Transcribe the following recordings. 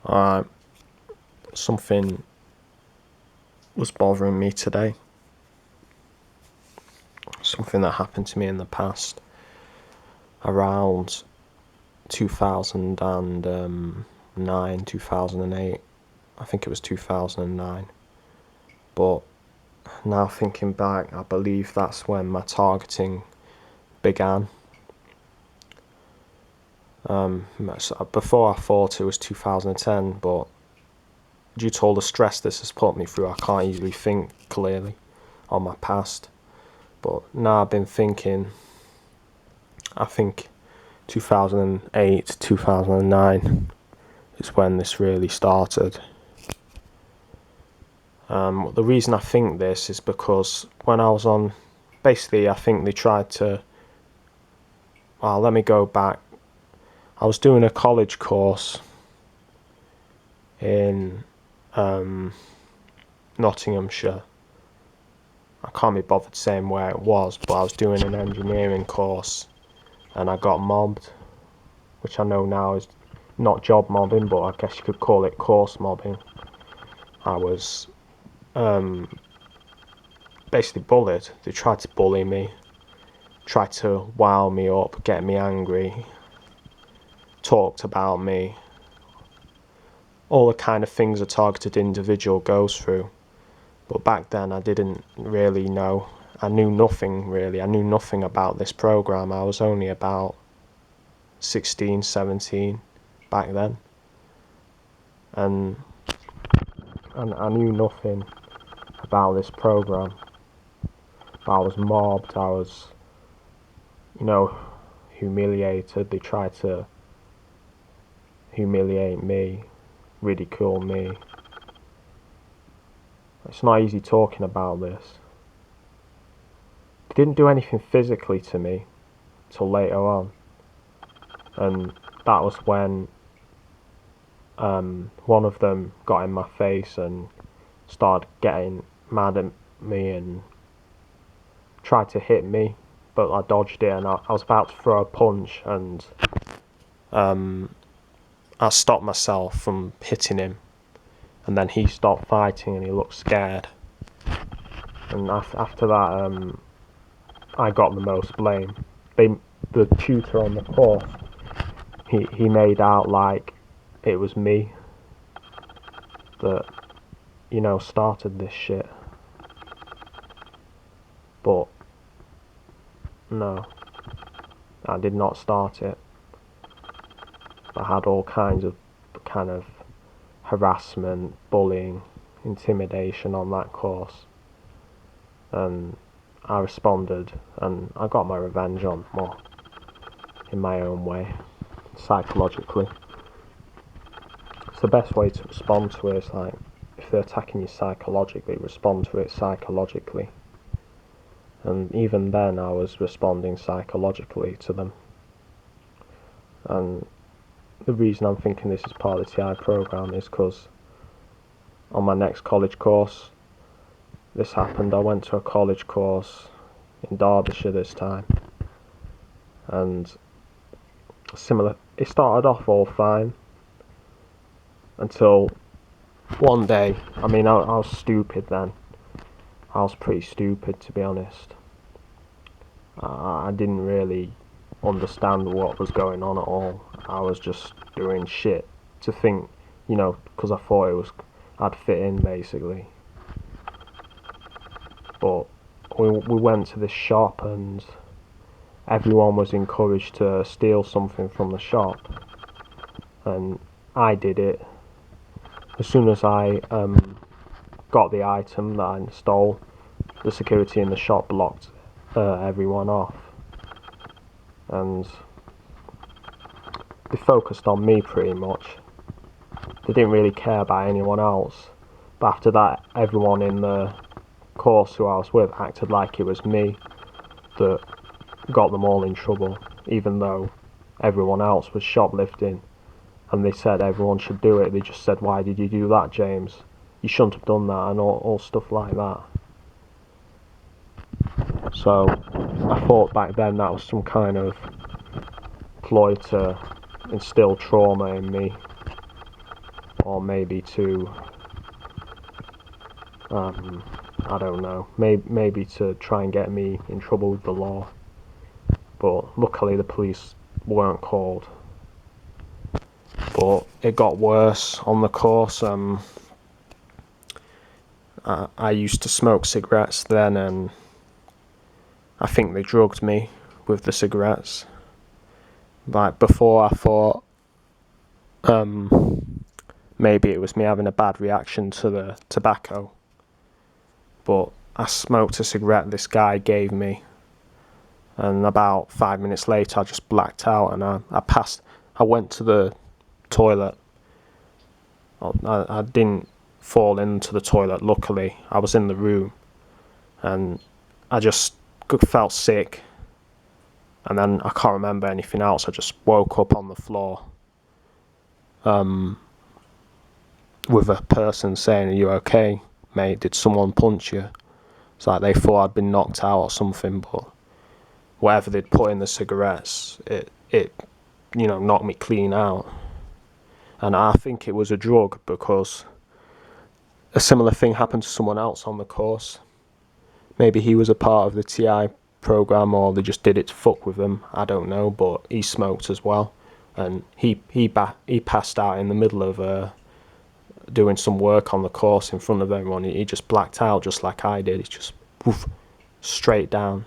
Uh, Something was bothering me today. Something that happened to me in the past, around 2009, 2008. I think it was 2009. But now thinking back, I believe that's when my targeting began. Before I thought it was 2010, but due to all the stress this has put me through, I can't easily think clearly on my past. But now I've been thinking, I think 2008, 2009 is when this really started. The reason I think this is because when I was on, basically I think they tried to, well, let me go back. I was doing a college course in Nottinghamshire. I can't be bothered saying where it was, but I was doing an engineering course and I got mobbed, which I know now is not job mobbing, but I guess you could call it course mobbing. I was basically bullied. They tried to bully me, tried to wow me up, get me angry, talked about me, all the kind of things a targeted individual goes through. But back then I didn't really know. I knew nothing really. I knew nothing about this program. I was only about 16, 17 back then. And I knew nothing about this program. I was mobbed, I was, humiliated. They tried to humiliate me, ridicule me. It's not easy talking about this. They didn't do anything physically to me till later on. And that was when one of them got in my face and started getting mad at me and tried to hit me, but I dodged it and I was about to throw a punch and I stopped myself from hitting him, and then he stopped fighting and he looked scared. And after that, I got the most blame. The tutor on the course, he made out like it was me that, started this shit. But no, I did not start it. I had all kinds of kind of harassment, bullying, intimidation on that course. And I responded and I got my revenge on more in my own way, psychologically. It's the best way to respond to it. It's like, if they're attacking you psychologically, respond to it psychologically. And even then I was responding psychologically to them. And the reason I'm thinking this is part of the TI program is because on my next college course, this happened. I went to a college course in Derbyshire this time, and similar. It started off all fine until one day. I mean, I was stupid then. I was pretty stupid, to be honest. I didn't really understand what was going on at all. I was just doing shit to think, because I thought I'd fit in basically. But we went to this shop and everyone was encouraged to steal something from the shop, and I did it. As soon as I got the item that I stole, the security in the shop blocked everyone off, and they focused on me pretty much. They didn't really care about anyone else. But after that, everyone in the course who I was with acted like it was me that got them all in trouble, even though everyone else was shoplifting. And they said everyone should do it. They just said, "Why did you do that, James? You shouldn't have done that," and all stuff like that. So I thought back then that was some kind of ploy to instill trauma in me, or maybe to, I don't know, maybe to try and get me in trouble with the law. But luckily the police weren't called. But it got worse on the course. I used to smoke cigarettes then, and I think they drugged me with the cigarettes. Like before, I thought maybe it was me having a bad reaction to the tobacco, but I smoked a cigarette this guy gave me, and about 5 minutes later I just blacked out, and I went to the toilet. I didn't fall into the toilet, luckily. I was in the room, and I just felt sick, and then I can't remember anything else. I just woke up on the floor with a person saying, "Are you okay, mate? Did someone punch you?" It's like they thought I'd been knocked out or something, but whatever they'd put in the cigarettes, it knocked me clean out. And I think it was a drug, because a similar thing happened to someone else on the course. Maybe he was a part of the TI program, or they just did it to fuck with him. I don't know, but he smoked as well, and he passed out in the middle of doing some work on the course in front of everyone. He just blacked out just like I did. He just woof, straight down.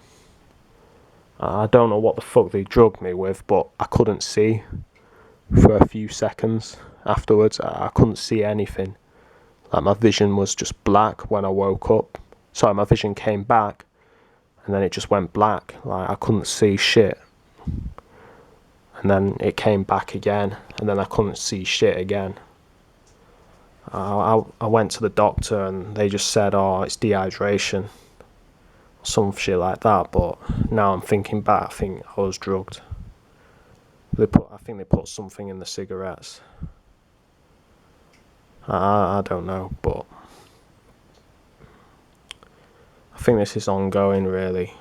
I don't know what the fuck they drugged me with, but I couldn't see for a few seconds afterwards. I couldn't see anything. Like, my vision was just black when I woke up. Sorry, my vision came back, and then it just went black. Like, I couldn't see shit. And then it came back again, and then I couldn't see shit again. I went to the doctor, and they just said, "Oh, it's dehydration," some shit like that. But now I'm thinking back, I think I was drugged. I think they put something in the cigarettes. I don't know, but I think this is ongoing, really.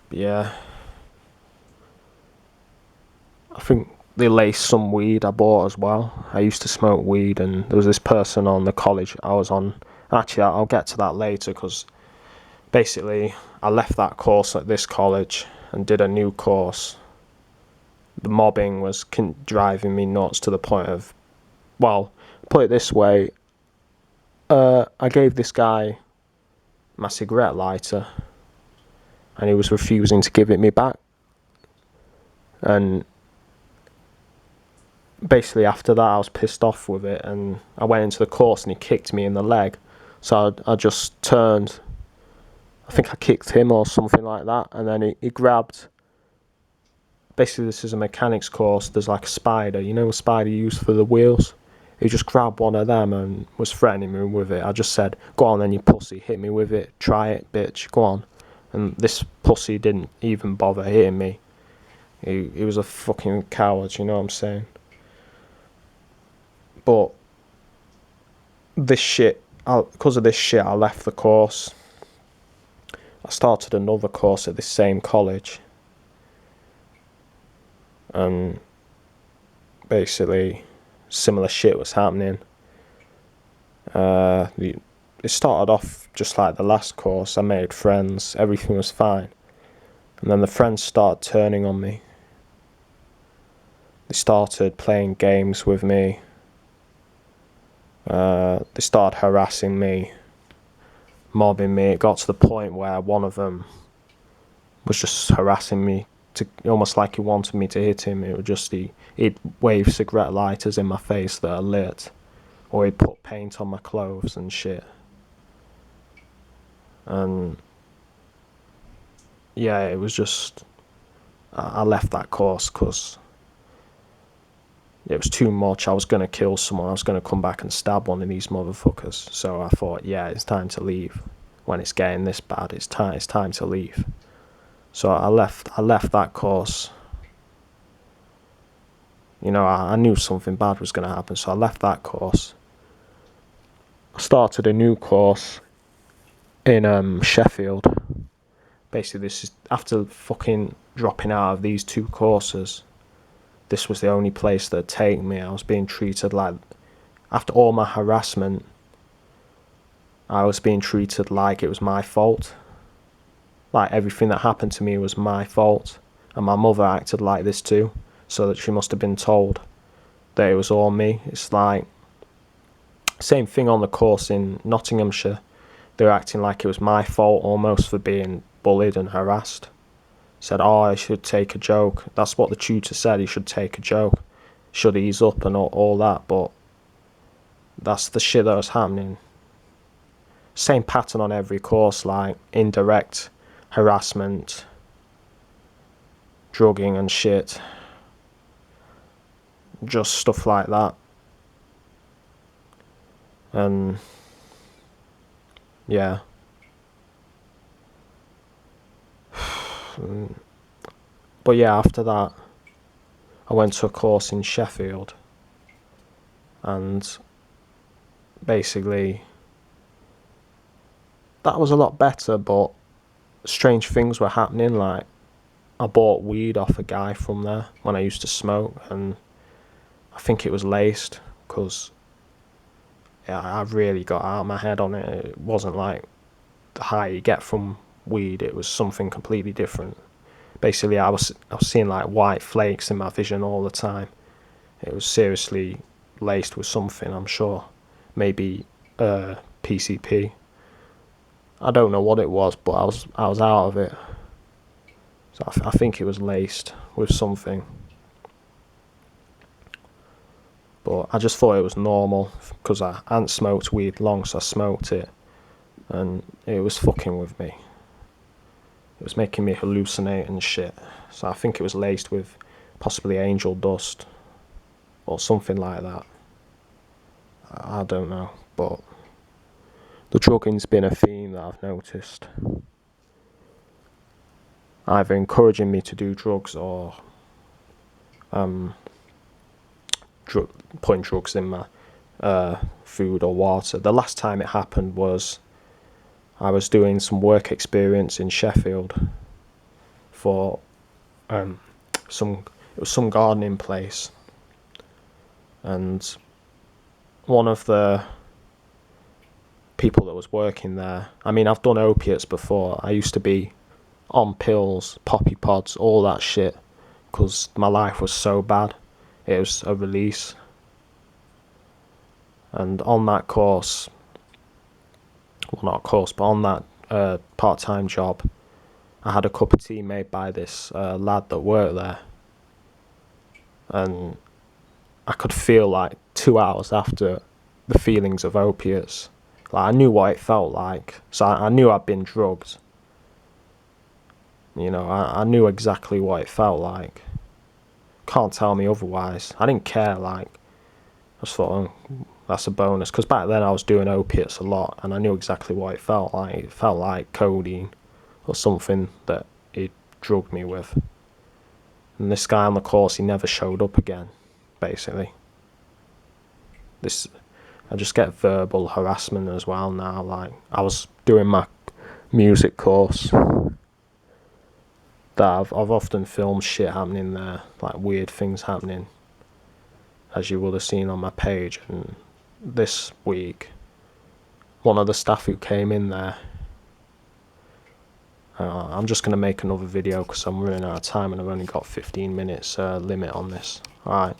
But yeah, I think they laced some weed I bought as well. I used to smoke weed, and there was this person on the college I was on. Actually, I'll get to that later, because basically I left that course at this college and did a new course. The mobbing was driving me nuts to the point of, well, put it this way, I gave this guy my cigarette lighter, and he was refusing to give it me back. And basically after that I was pissed off with it, and I went into the course and he kicked me in the leg. So I just turned, I think I kicked him or something like that, and then he grabbed, basically this is a mechanics course, there's like a spider, a spider used for the wheels. He just grabbed one of them and was threatening me with it. I just said, "Go on then, you pussy, hit me with it, try it, bitch, go on." And this pussy didn't even bother hitting me. He was a fucking coward, you know what I'm saying? But because of this shit, I left the course. I started another course at this same college, and basically similar shit was happening. It started off just like the last course. I made friends, everything was fine, and then the friends started turning on me. They started playing games with me. They started harassing me, mobbing me. It got to the point where one of them was just harassing me, almost like he wanted me to hit him. It was just he'd wave cigarette lighters in my face that are lit, or he'd put paint on my clothes and shit. And yeah, it was just, I left that course because it was too much. I was going to kill someone. I was going to come back and stab one of these motherfuckers. So I thought, yeah, it's time to leave. When it's getting this bad, it's time to leave. So I left that course. I knew something bad was going to happen, so I left that course. I started a new course in Sheffield. Basically, this is after fucking dropping out of these two courses. this was the only place that'd take me. I was being treated like, after all my harassment, I was being treated like it was my fault. Like everything that happened to me was my fault. And my mother acted like this too, so that she must have been told that it was all me. It's like, same thing on the course in Nottinghamshire. They were acting like it was my fault almost for being bullied and harassed. Said, oh, I should take a joke. That's what the tutor said, he should take a joke. Should ease up and all that, but that's the shit that was happening. Same pattern on every course, like indirect harassment, drugging and shit. Just stuff like that. And yeah. But yeah, after that, I went to a course in Sheffield, and basically that was a lot better, but strange things were happening. Like, I bought weed off a guy from there when I used to smoke, and I think it was laced, because I really got out of my head on it. It wasn't like the high you get from weed, it was something completely different. Basically, I was seeing like white flakes in my vision all the time. It was seriously laced with something, I'm sure. Maybe PCP. I don't know what it was, but I was out of it. So I think it was laced with something. But I just thought it was normal, because I hadn't smoked weed long, so I smoked it, and it was fucking with me. It was making me hallucinate and shit. So I think it was laced with possibly angel dust or something like that. I don't know, but the drugging's been a theme that I've noticed. Either encouraging me to do drugs or putting drugs in my food or water. The last time it happened was I was doing some work experience in Sheffield for it was some gardening place, and one of the people that was working there, I mean, I've done opiates before. I used to be on pills, poppy pods, all that shit, because my life was so bad. It was a release. And on that course, well, not course, but on that part-time job, I had a cup of tea made by this lad that worked there, and I could feel like 2 hours after the feelings of opiates. Like, I knew what it felt like, so I knew I'd been drugged. You know, I knew exactly what it felt like. Can't tell me otherwise. I didn't care, like, I just thought, oh, that's a bonus, because back then I was doing opiates a lot, and I knew exactly what it felt like. It felt like codeine or something that he drugged me with. And this guy on the course, he never showed up again, basically. I just get verbal harassment as well now. Like, I was doing my music course, that I've often filmed shit happening there, like weird things happening, as you would have seen on my page. And this week, one of the staff who came in there, I'm just going to make another video because I'm running out of time and I've only got 15 minutes limit on this. Alright.